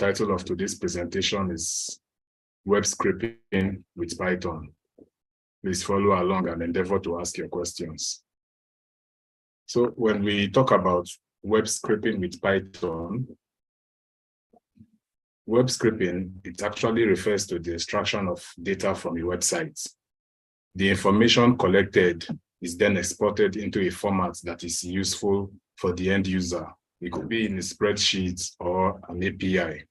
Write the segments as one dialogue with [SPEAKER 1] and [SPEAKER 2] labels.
[SPEAKER 1] title of today's presentation is Web Scraping with Python. Please follow along and endeavor to ask your questions. So when we talk about web scraping with Python, web scraping, it actually refers to the extraction of data from a website. The information collected is then exported into a format that is useful for the end user. It could be in a spreadsheet or an API.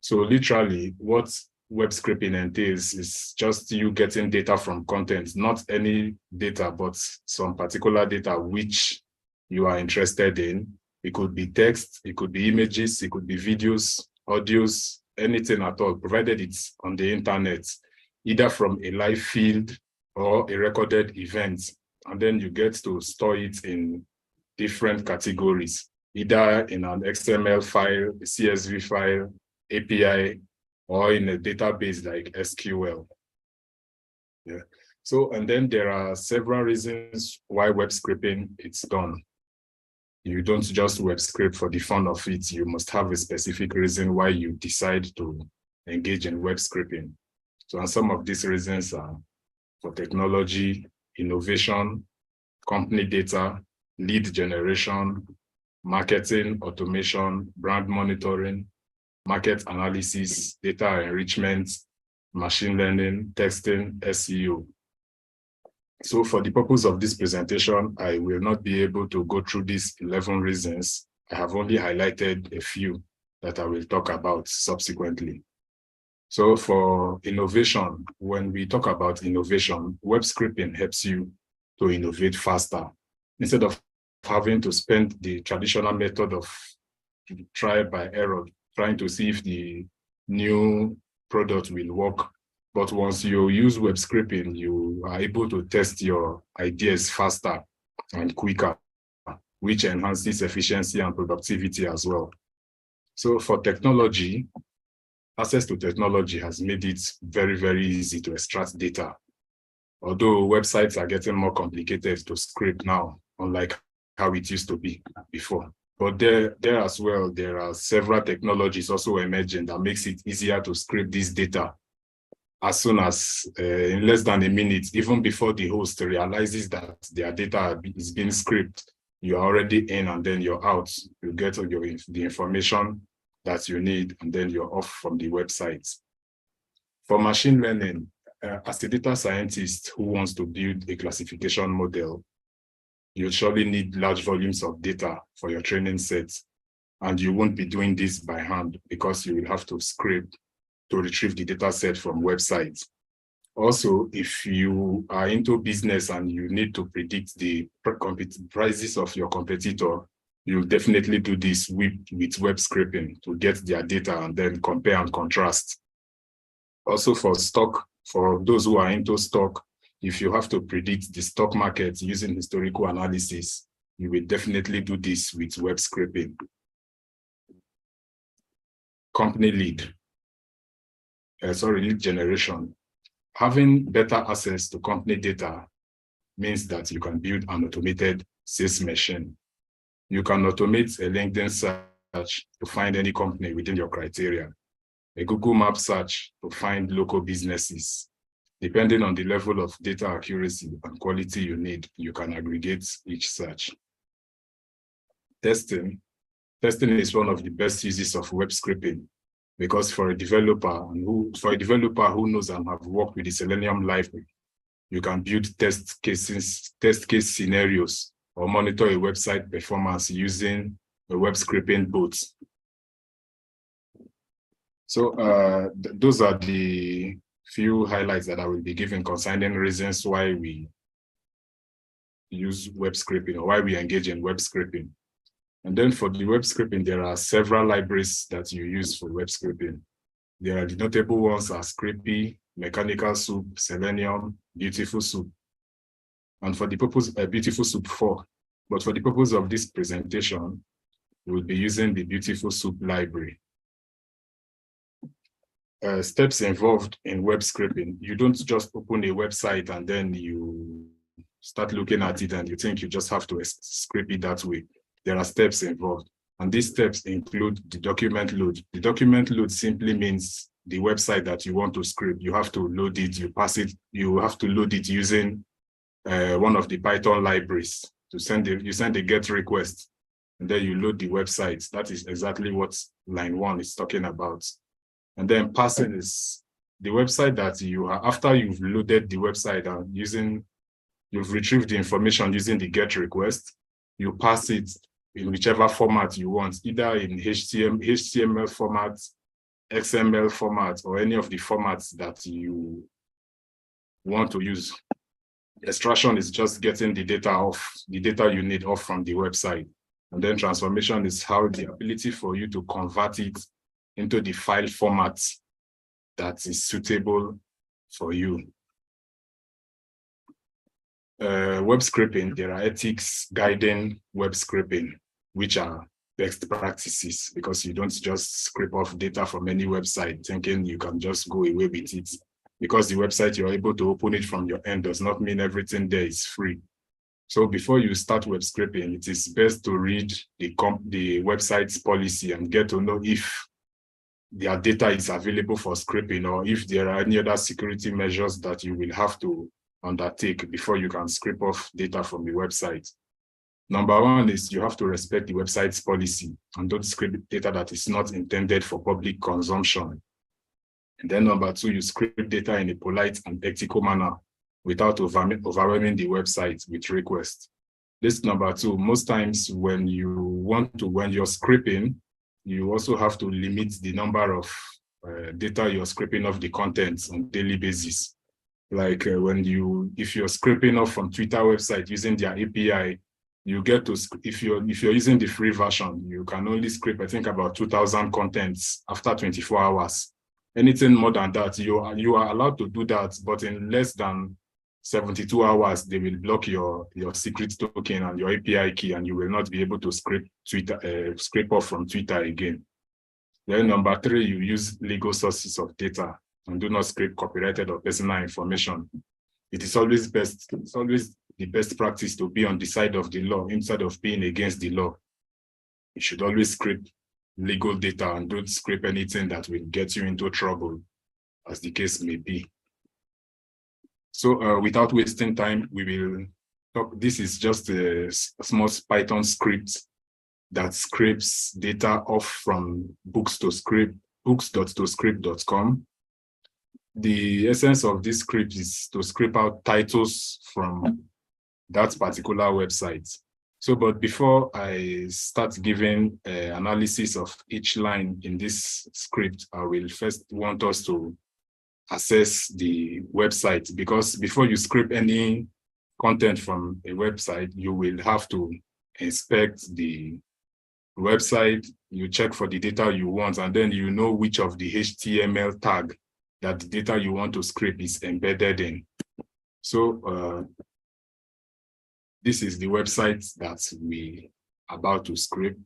[SPEAKER 1] So literally, what web scraping entails is just you getting data from content, not any data, but some particular data which you are interested in. It could be text, it could be images, it could be videos, audios, anything at all, provided it's on the internet, either from a live feed or a recorded event. And then you get to store it in different categories, either in an XML file, a CSV file, API, or in a database like SQL. Yeah. So, and then there are several reasons why web scraping is done. You don't just web scrape for the fun of it. You must have a specific reason why you decide to engage in web scraping. So, and some of these reasons are for technology, innovation, company data, lead generation, marketing, automation, brand monitoring, market analysis, data enrichment, machine learning, testing, SEO. So for the purpose of this presentation, I will not be able to go through these 11 reasons. I have only highlighted a few that I will talk about subsequently. So for innovation, when we talk about innovation, web scraping helps you to innovate faster. Instead of having to spend the traditional method of trial by error, trying to see if the new product will work. But once you use web scraping, you are able to test your ideas faster and quicker, which enhances efficiency and productivity as well. So for technology, access to technology has made it very, very easy to extract data. Although websites are getting more complicated to scrape now, unlike how it used to be before. But there as well, there are several technologies also emerging that makes it easier to scrape this data as soon as in less than a minute, even before the host realizes that their data is being scraped, you're already in and then you're out. You get the information that you need and then you're off from the website. For machine learning, as a data scientist who wants to build a classification model, you surely need large volumes of data for your training sets. And you won't be doing this by hand because you will have to scrape to retrieve the data set from websites. Also, if you are into business and you need to predict the prices of your competitor, you definitely do this with web scraping to get their data and then compare and contrast. Also for stock, for those who are into stock, if you have to predict the stock market using historical analysis, you will definitely do this with web scraping. Company lead generation. Having better access to company data means that you can build an automated sales machine. You can automate a LinkedIn search to find any company within your criteria, a Google Map search to find local businesses. Depending on the level of data accuracy and quality you need, you can aggregate each search. Testing is one of the best uses of web scraping because for a developer who knows and have worked with the Selenium library, you can build test case scenarios or monitor a website performance using a web scraping bot. So those are the few highlights that I will be giving concerning reasons why we use web scraping or why we engage in web scraping. And then for the web scraping, there are several libraries that you use for web scraping. There are the notable ones are Scrapy, Mechanical Soup, Selenium, Beautiful Soup. And for the purpose, Beautiful Soup 4. But for the purpose of this presentation, we will be using the Beautiful Soup library. Steps involved in web scraping. You don't just open a website and then you start looking at it and you think you just have to scrape it that way. There are steps involved. And these steps include the document load. The document load simply means the website that you want to scrape. You have to load it, you pass it, you have to load it using one of the Python libraries to send you send a GET request, and then you load the website. That is exactly what line 1 is talking about. And then passing is the website that you have, after you've loaded the website and you've retrieved the information using the GET request, you pass it in whichever format you want, either in HTML format, XML format, or any of the formats that you want to use. Extraction is just getting the data you need off from the website. And then transformation is how the ability for you to convert it into the file format that is suitable for you. Web scraping, there are ethics guiding web scraping, which are best practices, because you don't just scrape off data from any website thinking you can just go away with it. Because the website you're able to open it from your end does not mean everything there is free. So before you start web scraping, it is best to read the website's policy and get to know if their data is available for scraping, or if there are any other security measures that you will have to undertake before you can scrape off data from the website. Number 1 is you have to respect the website's policy and don't scrape data that is not intended for public consumption. And then number 2, you scrape data in a polite and ethical manner without overwhelming the website with requests. This number 2, most times when you're scraping, you also have to limit the number of data you're scraping off the contents on a daily basis. Like if you're scraping off from Twitter website using their API, you get to, if you're using the free version, you can only scrape, I think, about 2,000 contents after 24 hours. Anything more than that, you are allowed to do that, but in less than 72 hours, they will block your secret token and your API key, and you will not be able to scrape off from Twitter again. Then number 3, you use legal sources of data and do not scrape copyrighted or personal information. It is always the best practice to be on the side of the law instead of being against the law. You should always scrape legal data and don't scrape anything that will get you into trouble, as the case may be. So without wasting time, we will talk. This is just a small Python script that scrapes data off from books.toscript.com. The essence of this script is to scrape out titles from that particular website. So, but before I start giving analysis of each line in this script, I will first want us to assess the website, because before you scrape any content from a website, you will have to inspect the website, you check for the data you want, and then you know which of the HTML tag that the data you want to scrape is embedded in. So this is the website that we are about to scrape,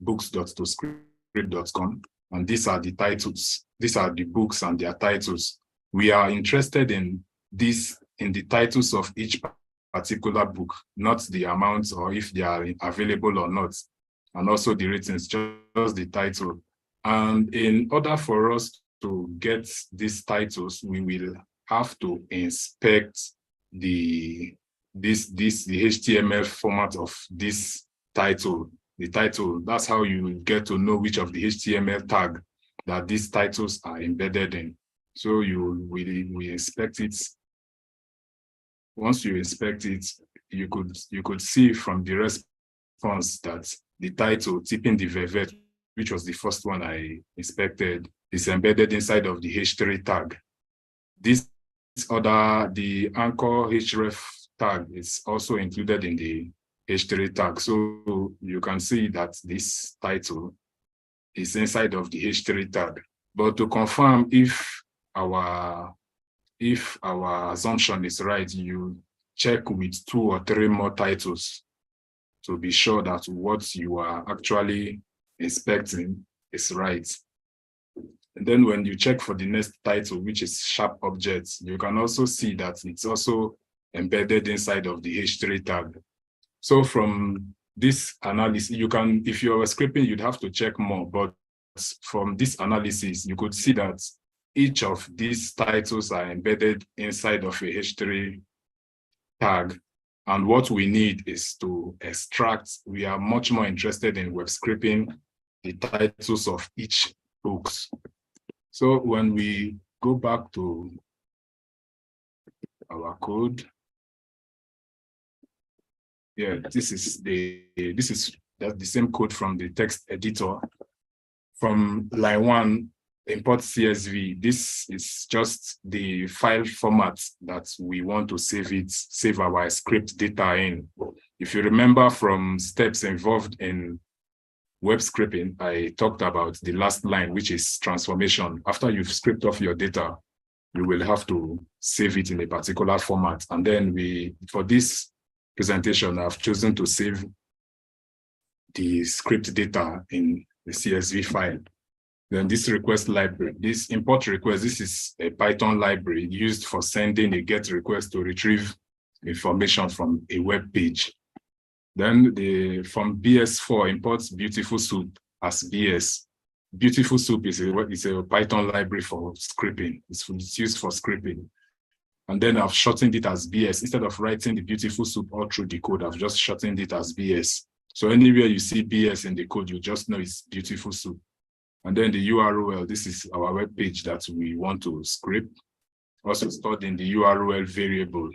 [SPEAKER 1] books.toscript.com, and these are the titles. These are the books and their titles. We are interested in this, in the titles of each particular book, not the amounts or if they are available or not, and also the ratings, just the title. And in order for us to get these titles, we will have to inspect the HTML format of this title. The title, that's how you will get to know which of the HTML tag that these titles are embedded in. So we inspect it. Once you inspect it, you could see from the response that the title, Tipping the Velvet, which was the first one I inspected, is embedded inside of the H3 tag. This other, the anchor href tag, is also included in the H3 tag. So you can see that this title is inside of the H3 tag. But to confirm if our assumption is right, you check with 2 or 3 more titles to be sure that what you are actually inspecting is right. And then when you check for the next title, which is Sharp Objects, you can also see that it's also embedded inside of the H3 tag. So from this analysis, you can, if you were scraping, you'd have to check more, but from this analysis, you could see that each of these titles are embedded inside of a H3 tag. And what we need is to extract, we are much more interested in web scraping the titles of each books. So when we go back to our code, yeah, this is the same code from the text editor. From line 1, import CSV. This is just the file format that we want to save our script data in. If you remember from steps involved in web scraping, I talked about the last line, which is transformation. After you've scraped off your data, you will have to save it in a particular format. And then for this presentation, I've chosen to save the script data in the CSV file. Then this request library, this import request, this is a Python library used for sending a GET request to retrieve information from a web page. Then from BS4 imports Beautiful Soup as BS. Beautiful Soup is a Python library for scripting. It's used for scripting. And then I've shortened it as BS. Instead of writing the Beautiful Soup all through the code, I've just shortened it as BS. So anywhere you see BS in the code, you just know it's Beautiful Soup. And then the URL, this is our web page that we want to scrape, also stored in the URL variable.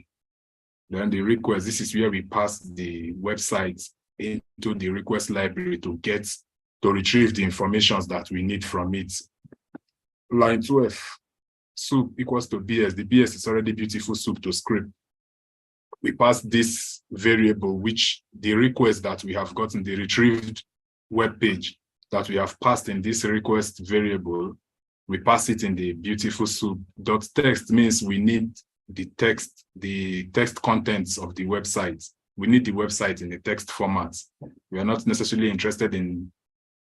[SPEAKER 1] Then the request, this is where we pass the website into the request library to retrieve the information that we need from it. Line 12, soup equals to BS. The BS is already Beautiful Soup to script. We pass this variable, which the request that we have gotten, the retrieved web page that we have passed in this request variable, we pass it in the Beautiful Soup. .text means we need the text contents of the website. We need the website in the text format. We are not necessarily interested in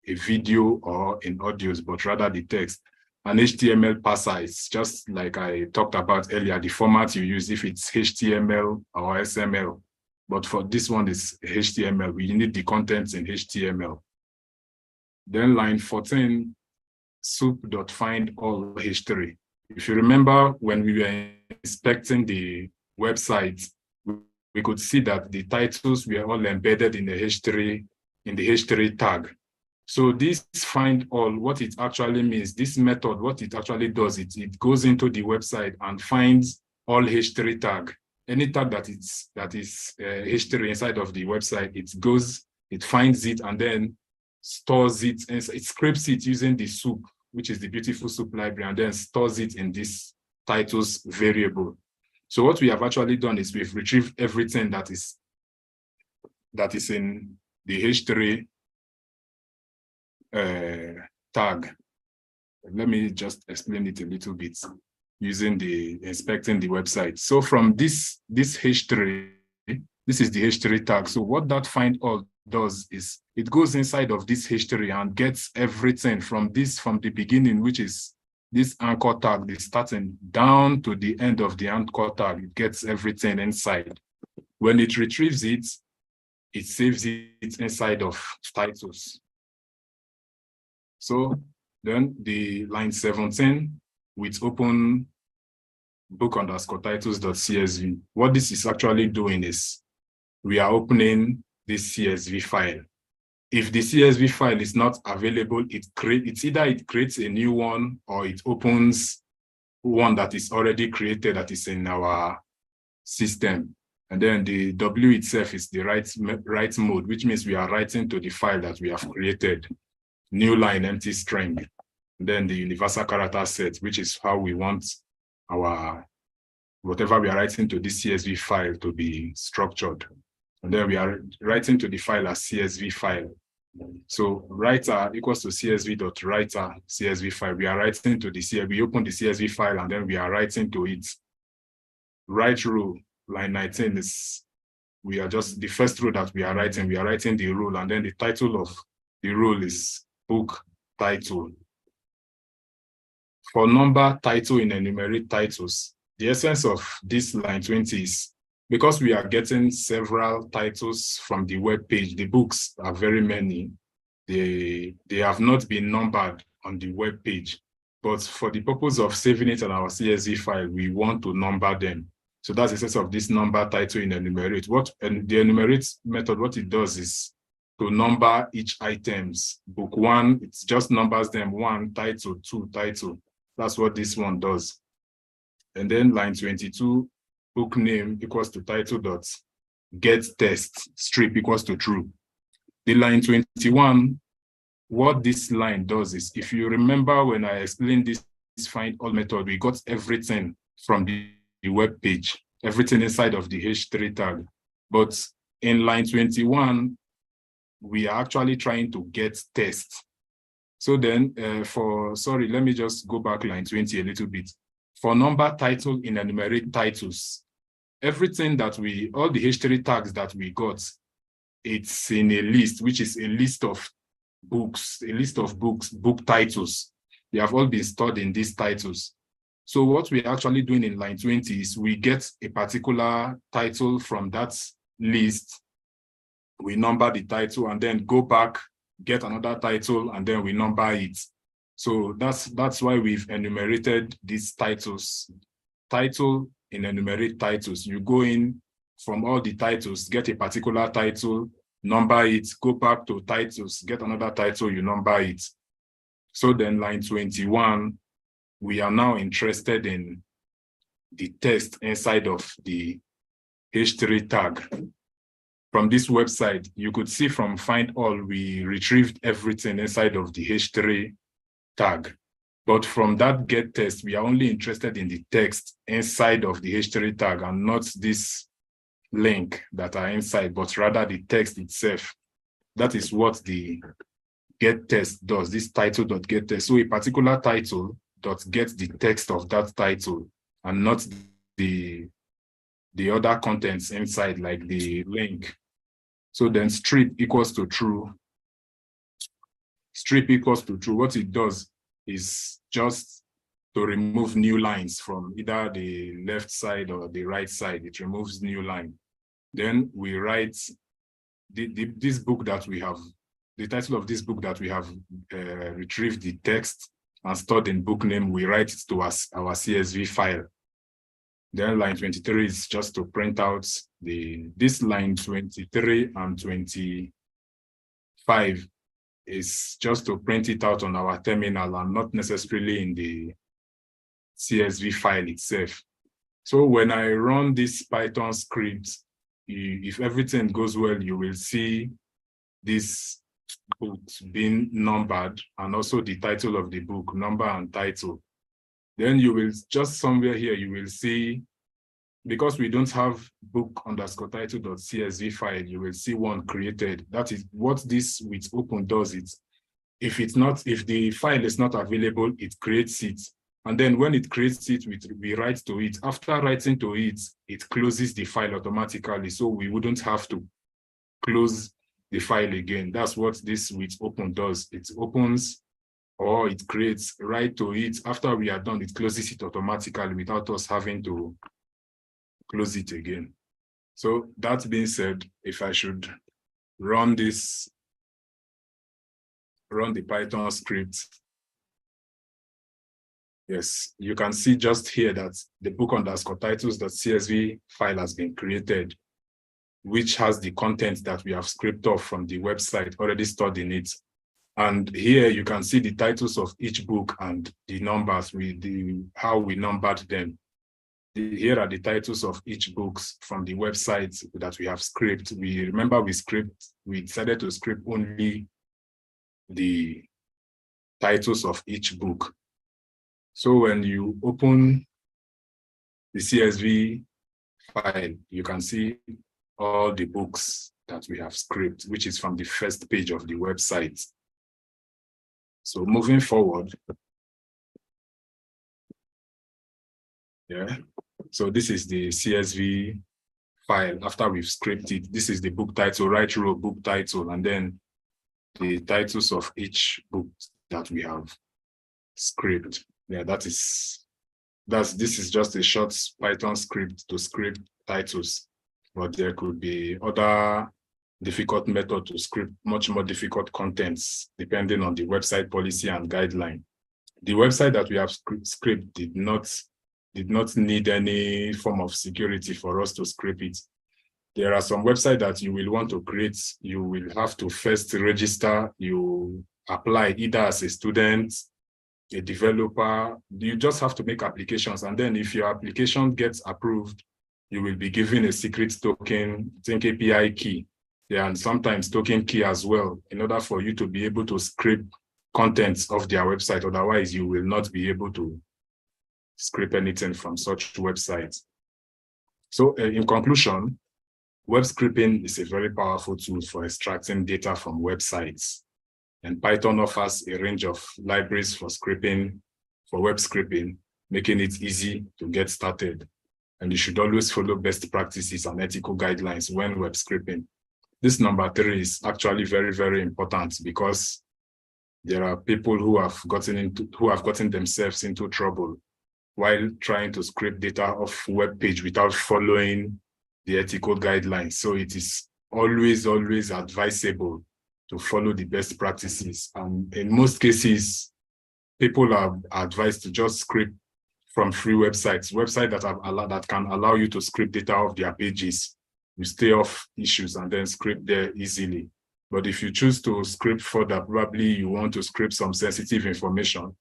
[SPEAKER 1] a video or in audios, but rather the text. An HTML parser is just like I talked about earlier, the format you use if it's HTML or XML. But for this one, it's HTML. We need the contents in HTML. Then line 14, soup.find all H3. If you remember when we were inspecting the website, we could see that the titles were all embedded in the H3 tag. So this find all, what it actually means, this method, what it actually does, it goes into the website and finds all H3 tag. Any tag that is H3 inside of the website, it finds it and then stores it, and it scrapes it using the soup, which is the Beautiful Soup library, and then stores it in this titles variable. So what we have actually done is we've retrieved everything that is in the H3 tag. Let me just explain it a little bit using inspecting the website. So from this H3, this is the H3 tag. So what that find all does is it goes inside of this H3 and gets everything from the beginning, which is this anchor tag, the starting down to the end of the anchor tag. It gets everything inside. When it retrieves it, it saves it inside of titles. So then the line 17 with open book_titles.csv. What this is actually doing is we are opening this CSV file. If the CSV file is not available, it's either it creates a new one or it opens one that is already created that is in our system. And then the W itself is the write mode, which means we are writing to the file that we have created. New line, empty string. And then the universal character set, which is how we want our whatever we are writing to this CSV file to be structured. And then we are writing to the file as CSV file. So writer equals to CSV.writer CSV file. We are writing to the CSV. We open the CSV file and then we are writing to it. Write rule, line 19 is, we are just the first rule that we are writing the rule, and then the title of the rule is book title. For number title in enumerate titles, the essence of this line 20 is because we are getting several titles from the web page, the books are very many. They have not been numbered on the web page, but for the purpose of saving it on our CSV file, we want to number them. So that's the sense of this number title in enumerate. And the enumerate method, what it does is to number each items. Book 1, it just numbers them 1 title, 2 title. That's what this one does. And then line 22, book name equals to title dot get test strip equals to true. The line 21, what this line does is, if you remember when I explained this find all method, we got everything from the web page, everything inside of the H3 tag. But in line 21, we are actually trying to get test. So then let me just go back line 20 a little bit. For number title in enumerate titles, everything that all the H3 tags that we got, it's in a list, which is a list of books, book titles. They have all been stored in these titles. So what we're actually doing in line 20 is we get a particular title from that list, we number the title, and then go back, get another title, and then we number it. So that's why we've enumerated these titles. Title in enumerate titles, you go in from all the titles, get a particular title, number it, go back to titles, get another title, you number it. So then line 21, we are now interested in the text inside of the H3 tag. From this website, you could see from find all, we retrieved everything inside of the H3 tag. But from that get test, we are only interested in the text inside of the H3 tag and not this link that are inside, but rather the text itself. That is what the get test does, this title.get test. So a particular title dot get the text of that title and not the other contents inside, like the link. So then strip equals to true. Strip equals to true. What it does is just to remove new lines from either the left side or the right side. It removes new line. Then we write this book that we have, the title of this book that we have retrieved the text and stored in book name, we write it to our CSV file. Then line 23 is just to print out this line 23 and 25 is just to print it out on our terminal and not necessarily in the CSV file itself. So when I run this Python script, if everything goes well, you will see this book being numbered and also the title of the book, number and title. Then you will just somewhere here, you will see, because we don't have book_title.csv file, you will see one created. That is what this with open does. It if the file is not available, it creates it. And then when it creates it, we write to it. After writing to it, it closes the file automatically. So we wouldn't have to close the file again. That's what this with open does. It opens or it creates, write to it. After we are done, it closes it automatically without us having to close it again. So that being said, if I should run the Python script, yes, you can see just here that the book_titles.csv file has been created, which has the content that we have scraped off from the website already stored in it. And here you can see the titles of each book and the numbers, how we numbered them. Here are the titles of each books from the website that we have scraped. We decided to scrape only the titles of each book. So when you open the CSV file, you can see all the books that we have scraped, which is from the first page of the website. So moving forward, so this is the CSV file after we've scraped it. This is the book title, right row book title, and then the titles of each book that we have scraped. Yeah, this is just a short Python script to scrape titles. but there could be other difficult method to script much more difficult contents depending on the website policy and guideline. The website that we have script did not need any form of security for us to scrape it. There are some websites that you will want to create. You will have to first register. You apply either as a student, a developer. You just have to make applications. And then if your application gets approved, you will be given a secret token, I think API key. Yeah, and sometimes token key as well, in order for you to be able to scrape contents of their website. Otherwise, you will not be able to scrape anything from such websites. So in conclusion, web scraping is a very powerful tool for extracting data from websites. And Python offers a range of libraries for web scraping, making it easy to get started. And you should always follow best practices and ethical guidelines when web scraping. This number 3 is actually very, very important because there are people who have gotten themselves into trouble while trying to scrape data off web page without following the ethical guidelines. So it is always advisable to follow the best practices. And in most cases, people are advised to just scrape from free websites that can allow you to scrape data off their pages. You stay off issues and then scrape there easily. But if you choose to scrape further, probably you want to scrape some sensitive information,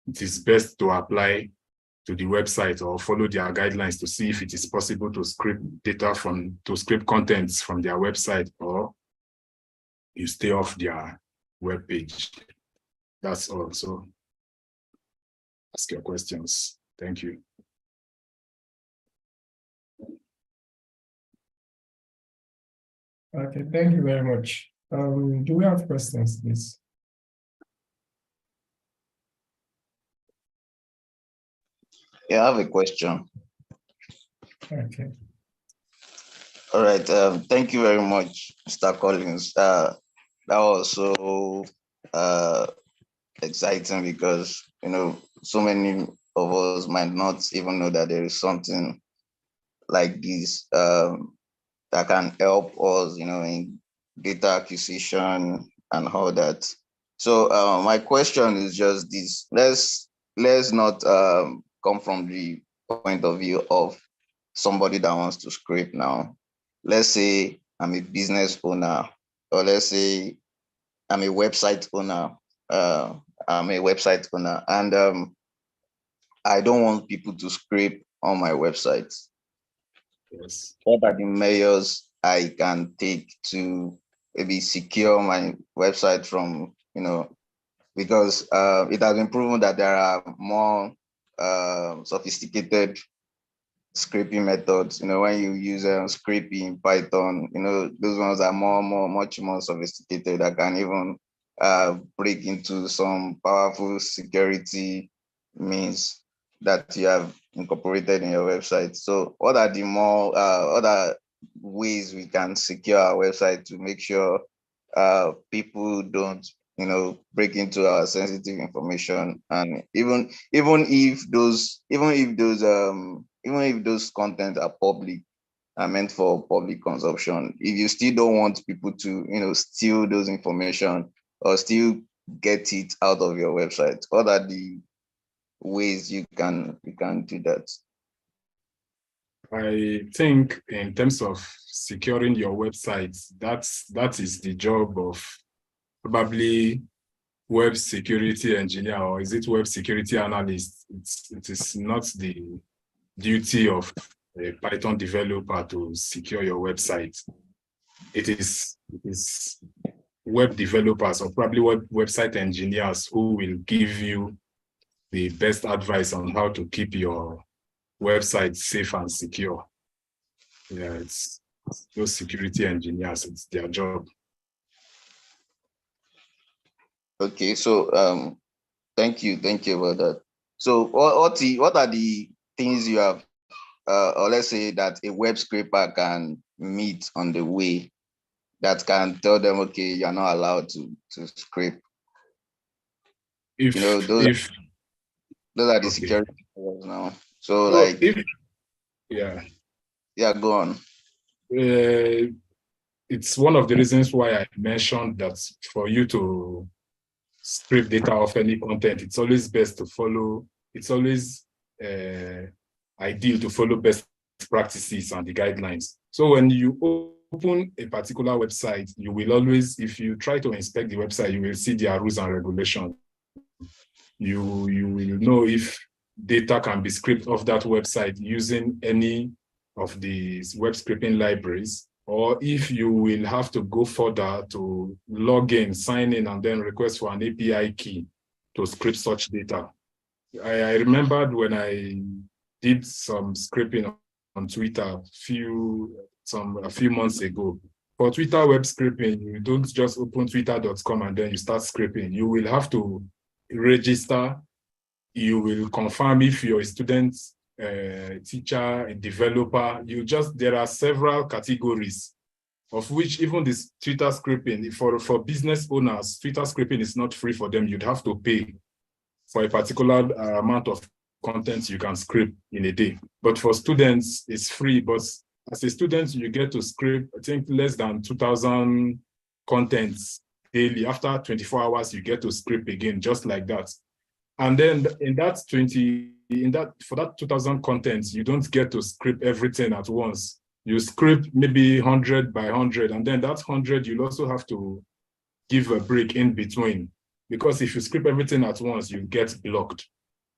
[SPEAKER 1] it is best to apply to the website or follow their guidelines to see if it is possible to scrape contents from their website, or you stay off their web page. That's all. So ask your questions. Thank you.
[SPEAKER 2] Okay, thank you very much. Do we have questions, please?
[SPEAKER 3] Yeah, I have a question.
[SPEAKER 2] Okay.
[SPEAKER 3] All right. Thank you very much, Mr. Collins. That was so exciting because, so many of us might not even know that there is something like this that can help us, in data acquisition and all that. So my question is just this. Let's not come from the point of view of somebody that wants to scrape now. Let's say I'm a business owner, or let's say I'm a website owner. And I don't want people to scrape on my website.
[SPEAKER 1] Yes.
[SPEAKER 3] What are the measures I can take to maybe secure my website from, because it has been proven that there are more sophisticated scraping methods. When you use scraping Python, those ones are much more sophisticated. That can even break into some powerful security means that you have incorporated in your website. So what are the more other ways we can secure our website to make sure people don't break into our sensitive information? And even if those content are public, are meant for public consumption, if you still don't want people to steal those information or still get it out of your website, what are the ways you can do that?
[SPEAKER 1] I think in terms of securing your website, that is the job of probably web security engineer, or is it web security analyst? It is not the duty of a Python developer to secure your website. It is web developers or probably website engineers who will give you the best advice on how to keep your website safe and secure. Yeah, it's those security engineers, it's their job.
[SPEAKER 3] Okay, so thank you about that. So what are the things you have, or let's say that a web scraper can meet on the way that can tell them, okay, you're not allowed to scrape? Those are the security now. So
[SPEAKER 1] yeah,
[SPEAKER 3] go on.
[SPEAKER 1] it's one of the reasons why I mentioned that for you to scrape data of any content, it's always best to follow, it's always ideal to follow best practices and the guidelines. So when you open a particular website, you will always, if you try to inspect the website, you will see their rules and regulations. You will know if data can be scraped off that website using any of the web scraping libraries, or if you will have to go further to log in, sign in, and then request for an API key to scrape such data. I remembered when I did some scraping on Twitter a few months ago. For Twitter web scraping, you don't just open twitter.com and then you start scraping. You will have to register. You will confirm if you're a student, teacher, a developer. There are several categories, of which even this Twitter scraping, for business owners, Twitter scraping is not free for them. You'd have to pay for a particular amount of content you can scrape in a day. But for students, it's free. But as a student, you get to scrape, I think, less than 2,000 contents daily. After 24 hours, you get to scrape again, just like that. And then for that 2,000 contents, you don't get to scrape everything at once. You scrape maybe 100 by 100, and then that 100, you'll also have to give a break in between, because if you scrape everything at once, you get blocked.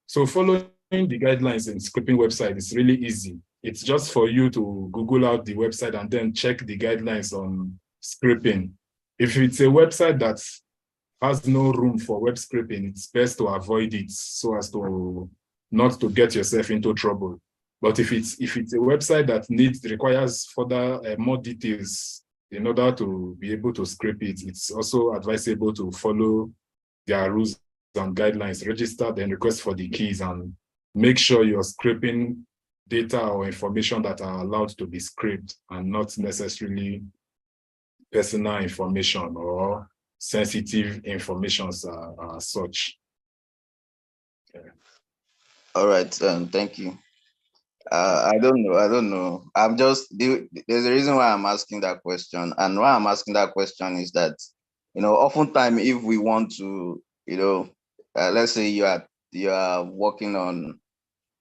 [SPEAKER 1] So following the guidelines in scraping website is really easy. It's just for you to Google out the website and then check the guidelines on scraping. If it's a website that has no room for web scraping, it's best to avoid it so as to not to get yourself into trouble. But if it's a website that requires further more details in order to be able to scrape it, it's also advisable to follow their rules and guidelines, register, then request for the keys, and make sure you're scraping data or information that are allowed to be scraped and not necessarily personal information or sensitive information as such.
[SPEAKER 3] Yeah. All right, thank you. I don't know. There's a reason why I'm asking that question. And why I'm asking that question is that, oftentimes if we want to, let's say you are working on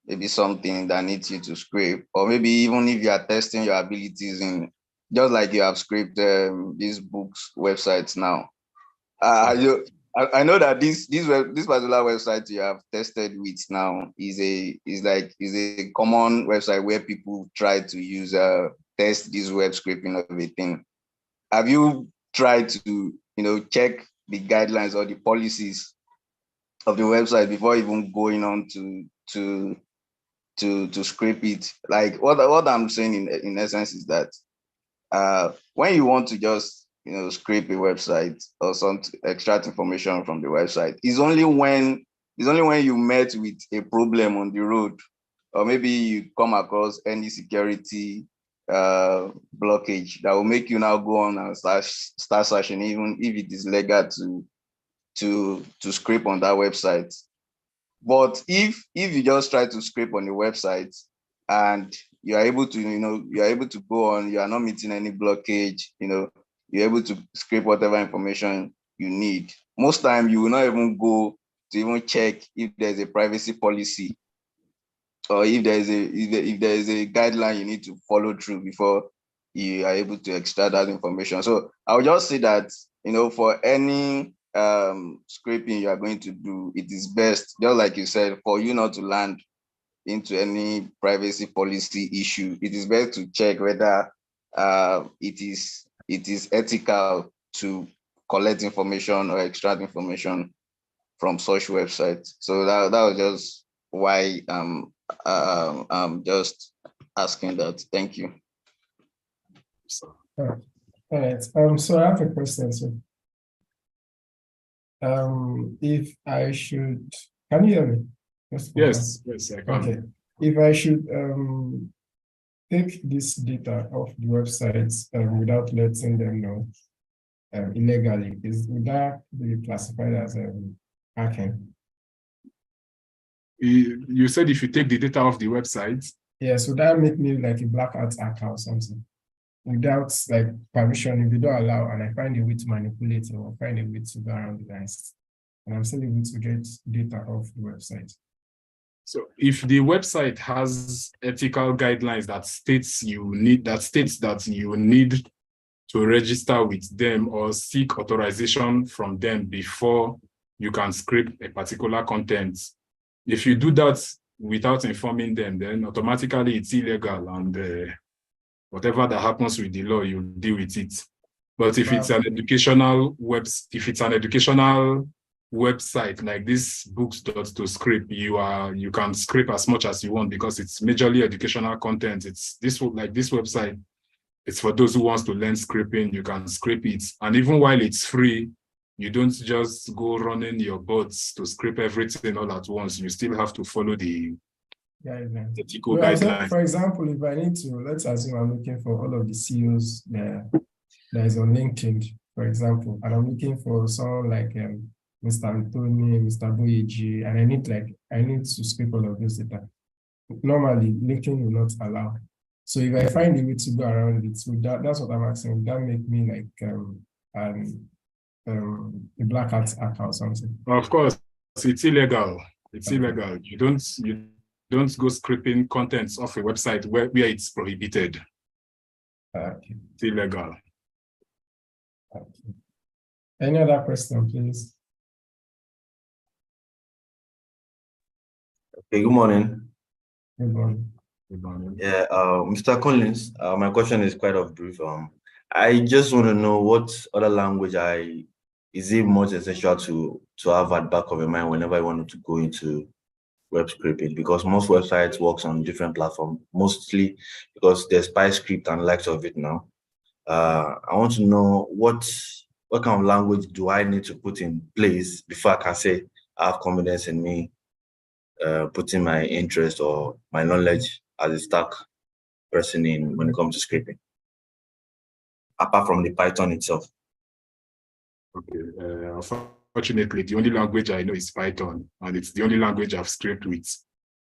[SPEAKER 3] maybe something that needs you to scrape, or maybe even if you are testing your abilities in, just like you have scraped these books websites now. I know that this particular website you have tested with now is a common website where people try to use test this web scraping of a thing. Have you tried to check the guidelines or the policies of the website before even going on to scrape it? Like what I'm saying in essence is that when you want to just scrape a website or extract information from the website, it's only when you met with a problem on the road, or maybe you come across any security blockage that will make you now go on and start searching, even if it is legal to scrape on that website. But if you just try to scrape on the website and you are able to go on, you are not meeting any blockage, you're able to scrape whatever information you need. Most time you will not even go to even check if there's a privacy policy, or if there is a guideline you need to follow through before you are able to extract that information. So I would just say that, for any scraping you are going to do, it is best, just like you said, for you not to land into any privacy policy issue. It is best to check whether it is ethical to collect information or extract information from such websites. So that was just why I'm just asking that. Thank you.
[SPEAKER 2] All right. So I have a question. So, if I should, can you hear me?
[SPEAKER 1] Yes, I can.
[SPEAKER 2] Okay. If I should take this data off the websites without letting them know illegally, would that be classified as hacking?
[SPEAKER 1] You said if you take the data off the website?
[SPEAKER 2] Yeah, so that make me like a black hat hacker or something. without like permission, if you don't allow, and I find a way to manipulate or find a way to go around the lines, and I'm still able to get data off the website.
[SPEAKER 1] So if the website has ethical guidelines that states that you need to register with them or seek authorization from them before you can scrape a particular content, if you do that without informing them, then automatically it's illegal, and whatever that happens with the law, you deal with it. But if it's an educational website like this books.to-scrape, you can scrape as much as you want because it's majorly educational content. It's this website, it's for those who wants to learn scraping. You can scrape it, and even while it's free, you don't just go running your bots to scrape everything all at once. You still have to follow the ethical guidelines.
[SPEAKER 2] For example, if I need to, let's assume I'm looking for all of the CEOs that is on LinkedIn, for example, and I'm looking for someone like Mr. Anthony, Mr. Boyeji, and I need to scrape all of this data. Normally, LinkedIn will not allow. So if I find a way to go around it, so that's what I'm asking. Would that make me like a black hat hacker or something?
[SPEAKER 1] Of course, it's illegal. It's illegal. You don't go scraping contents off a website where it's prohibited.
[SPEAKER 2] Okay.
[SPEAKER 1] It's illegal.
[SPEAKER 2] Okay. Any other question, please?
[SPEAKER 4] Okay, good morning.
[SPEAKER 2] Good morning.
[SPEAKER 1] Good morning.
[SPEAKER 4] Yeah, Mr. Collins, my question is quite of brief. I just want to know what other language is it most essential to have at back of your mind whenever you want to go into web scraping, because most websites works on different platforms, mostly because there's PyScript and likes of it now. I want to know what kind of language do I need to put in place before I can say I have confidence in me putting my interest or my knowledge as a stack person in when it comes to scraping, apart from the Python itself.
[SPEAKER 1] Okay. Unfortunately, the only language I know is Python, and it's the only language I've scraped with.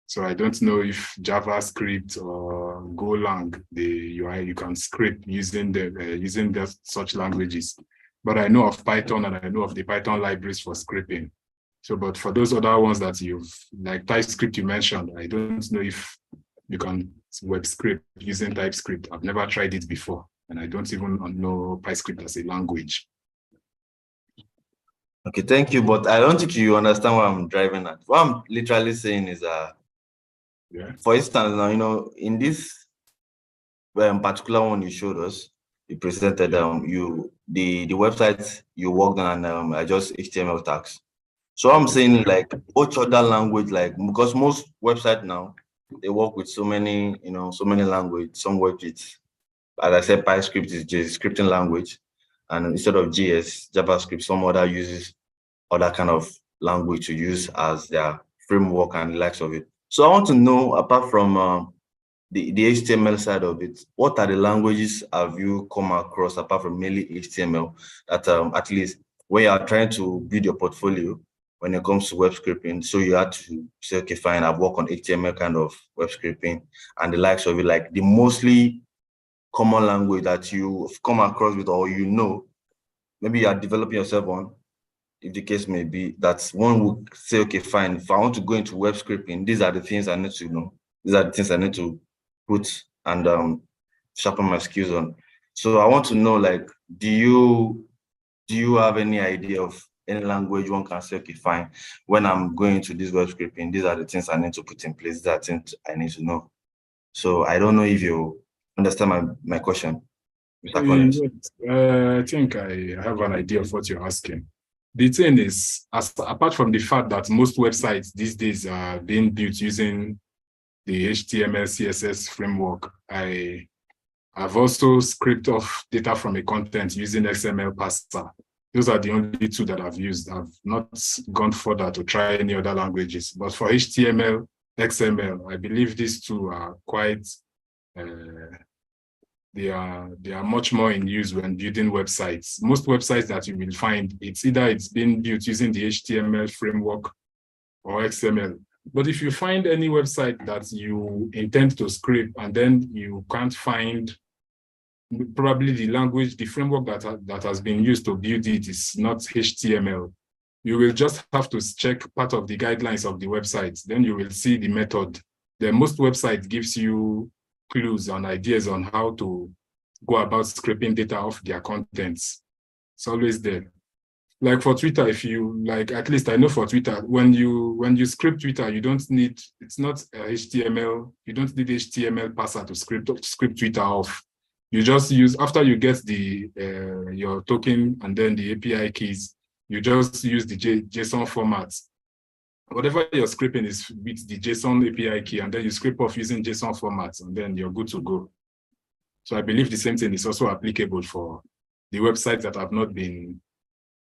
[SPEAKER 1] So I don't know if JavaScript or Golang, you can scrape using such languages. But I know of Python, and I know of the Python libraries for scraping. So, but for those other ones that like TypeScript you mentioned, I don't know if you can web scrape using TypeScript. I've never tried it before, and I don't even know PyScript as a language.
[SPEAKER 4] Okay, thank you, but I don't think you understand what I'm driving at. What I'm literally saying is, for instance, now, in this particular one you showed us, you presented the website you worked on are just HTML tags. So I'm saying, like, which other language, like, because most websites now, they work with so many language. Some work with, as I said, PyScript is just scripting language, and instead of JS, JavaScript, some other uses other kind of language to use as their framework and the likes of it. So I want to know, apart from the HTML side of it, what are the languages have you come across apart from mainly HTML that at least when you are trying to build your portfolio when it comes to web scraping, so you have to say, okay, fine, I've worked on HTML kind of web scraping and the likes of it, like the mostly common language that you've come across with, or maybe you are developing yourself on, if the case may be, that one would say, okay, fine, if I want to go into web scraping, these are the things I need to know. These are the things I need to put and sharpen my skills on. So I want to know, like, do you have any idea of any language one can say, okay, fine, when I'm going to this web scraping, these are the things I need to put in place, these are things I need to know. So I don't know if you understand my question, Mr. Collins.
[SPEAKER 1] I think I have an idea of what you're asking. The thing is, apart from the fact that most websites these days are being built using the HTML, CSS framework, I've also scraped off data from a content using XML parser. Those are the only two that I've used. I've not gone further to try any other languages. But for HTML, XML, I believe these two are quite, they are much more in use when building websites. Most websites that you will find, it's been built using the HTML framework or XML. But if you find any website that you intend to scrape and then you can't find probably the language, the framework that has been used to build it is not HTML. You will just have to check part of the guidelines of the website. Then you will see the method. Then most websites gives you clues and ideas on how to go about scraping data off their contents. It's always there. Like for Twitter, if you like, at least I know for Twitter, when you scrape Twitter, you don't need, it's not HTML, you don't need HTML parser to script Twitter off. You just use, after you get the your token and then the API keys, you just use the JSON format. Whatever you're scraping is with the JSON API key, and then you scrape off using JSON formats, and then you're good to go. So I believe the same thing is also applicable for the websites that have not been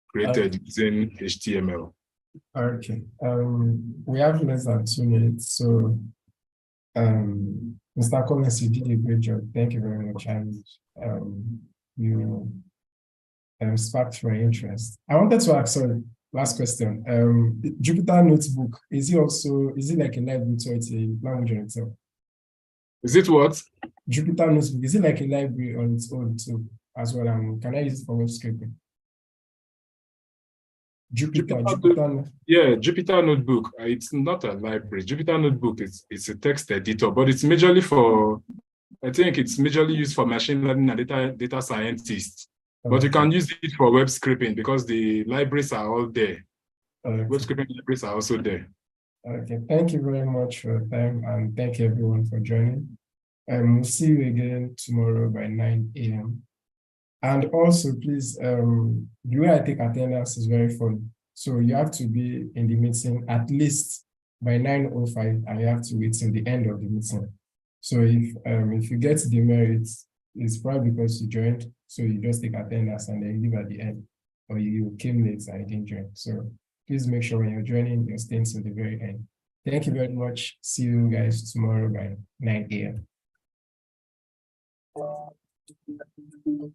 [SPEAKER 1] created using HTML.
[SPEAKER 2] Okay. We have less than 2 minutes, so Mr. Collins, you did a great job. Thank you very much, and you sparked my interest. I wanted to ask, sorry, last question. Jupyter Notebook, is it like a library or it's a language on itself?
[SPEAKER 1] Is it what?
[SPEAKER 2] Jupyter Notebook, is it like a library on its own too, as well? Can I use it for web scraping? Jupyter.
[SPEAKER 1] Yeah, Jupyter Notebook. It's not a library. Jupyter Notebook is a text editor, but it's majorly for, I think it's majorly used for machine learning and data scientists. But you can use it for web scraping because the libraries are all there. Web scraping libraries are also there.
[SPEAKER 2] Okay, thank you very much for your time, and thank you everyone for joining. We'll see you again tomorrow by 9 a.m. And also, please, the way I take attendance is very fun. So you have to be in the meeting at least by 9:05, and you have to wait till the end of the meeting. So if you get the merits, it's probably because you joined, so you just take attendance and then leave at the end, or you came late and you didn't join. So please make sure when you're joining, you're staying till the very end. Thank you very much. See you guys tomorrow by 9 a.m.